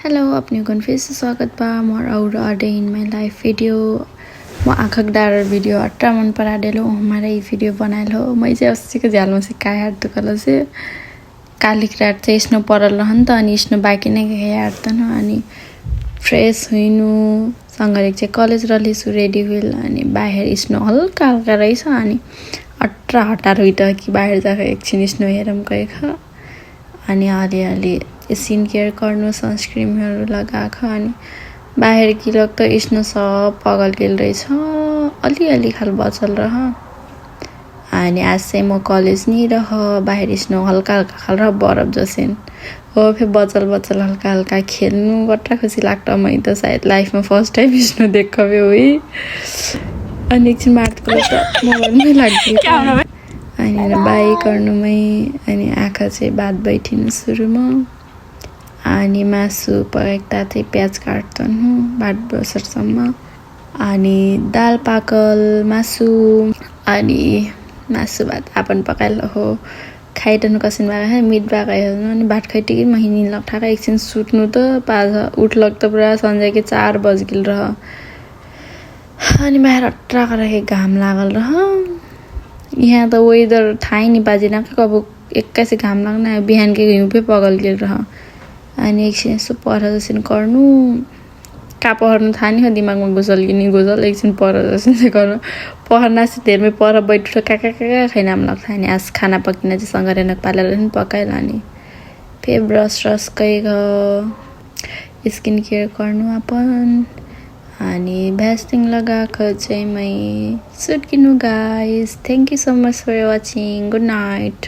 hello अपने को फिर से स्वागत बा मोर और a day in my life video म आँखक डार वीडियो अट्रा मन परा डेलो हमारा ये वीडियो बनाएल हो मैं चाहिँ अस्तिको झ्यालमा चाहिँ कायार दुकल चाहिँ कालिक रात चाहिँ स्नो परल रहन त अनि स्नो बाँकी नै गएर त न अनि फ्रेश हुइनु सँगले चाहिँ कलेज रलेसु रेडी हुइल अनि बाहिर स्नो हल्का हल्का रहेछ अनि अट्रा हटार हुइट कि बाहिर जाकर एकछिन स्नो हेरौँ गएख अनि अलि स्किन केयर गर्नु सनस्क्रिमहरू लगाएख अनि बाहिर किलक त स्नो सब पगल गेल रहेछ अलि खाल बचल रह अनि आज चाहिँ म कलेज नि रह बाहिर स्नो हल्का हल्का खाल रह बरफ जसेन हो फिर बचल हल्का हल्का खेल्नु बट्टा खुसी लाग्छ मैं त सायद लाइफमा फर्स्ट टाइम स्नो देखबे हुई अनि एकछिन मार्तको त मोबाइलमै लाग्यो अनि बाई गर्नुमै अनि आँखा चाहिँ बात बैठिनु सुरुमा अनि मासु पकाएको चाहिँ प्याज काट्छन् बाट बसरसम्म अनि दाल पाकल मासु अनि मासु भात आपन पकाइल हो खाइटनु कसिन बागा मिट बागा हेर्नु अनि भात खाइटिकै महिनी लठाका एकछिन सुत्नु त पाज उठलक त पुरा सन्जय के 4 बज गेल रह अनि बाहिर अट्रा करे घाम लागल रह यहाँ त वेदर थाहै नि बाजिन कब एक्कासी घाम लाग्न बिहान के हिउँ पे पगल गेल रह अनि एकछिन यसो पर जसिन गर्नु का पहर्नु थाहा नि दिमागमा घुसल कि नि घुसल एकछिन पर जसिन चाहिँ गर्नु पहर्ना चाहिँ धेरमै पर बैठु काका खैनाम लाग्छ अनि आज खाना पकिन चाहिँ सँगरेन पालेर पनि पकाइल अनि फेरि ब्रस गइग स्किन केयर गर्नु अपन अनि भ्यासलिन लगाएको चाहिँ मै सुट किन्नु guys thank you so much for watching good night